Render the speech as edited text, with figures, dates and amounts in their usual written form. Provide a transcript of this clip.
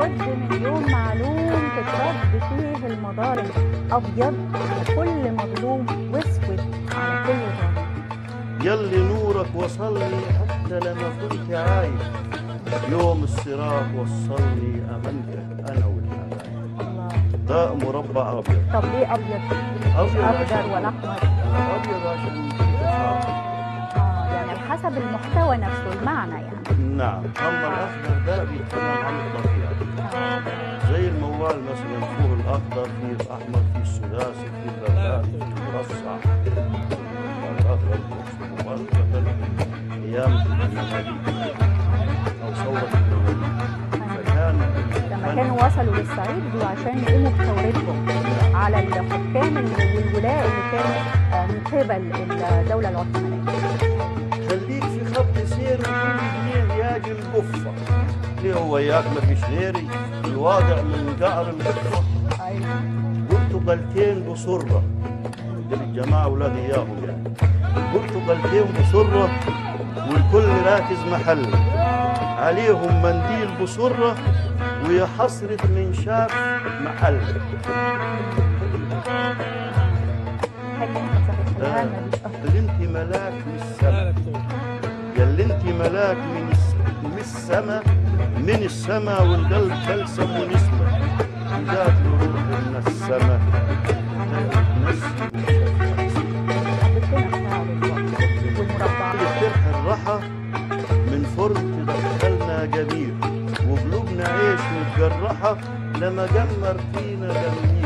لابد من يوم معلوم تترد فيه المظالم أبيض لكل مظلوم واسود على كل ظالم. يلي نورك وصلني حتى لما كنت عايش، يوم الصراط وصلني أمنتك أنا والحبايب. الله. ده مربع أبيض. طب ليه أبيض؟ مش أبيض أخضر ولا أحمر؟ أبيض عشان في تصاعد. يعني حسب المحتوى نفسه المعنى يعني. نعم، أما الأخضر ده بيتكلم عن الطبيعة، زي الموال مثلا فوق الأخضر، في الأحمر، في السداسي، في البرغال، في المرصع. الأخضر مؤقتا أيام المماليك أو ثورة المماليك. لما كانوا وصلوا للصعيد عشان يقوموا بثورتهم على الحكام والولاء اللي كانوا من قبل الدولة العثمانية. خليك في خط سير وكل جنيه ياجي القفة. ليه هو ياك ما فيش غيري؟ الواضع من قعر القفة. ايوه. قلت قلتين بسرة، دول الجماعة أولاد إياهم يعني. قلت قلتين بسرة والكل راكز محل، عليهم منديل بسرة ويا حسرة من شاف محل. اللي انت ملاك من السما، ياللي انت ملاك من السما، من السما والقلب بلسم ونسمة، ذات الروح من السما فرح الرحى من فرن تدخلنا جميل، وقلوبنا عيش متجرحة لما جمر فينا جميل.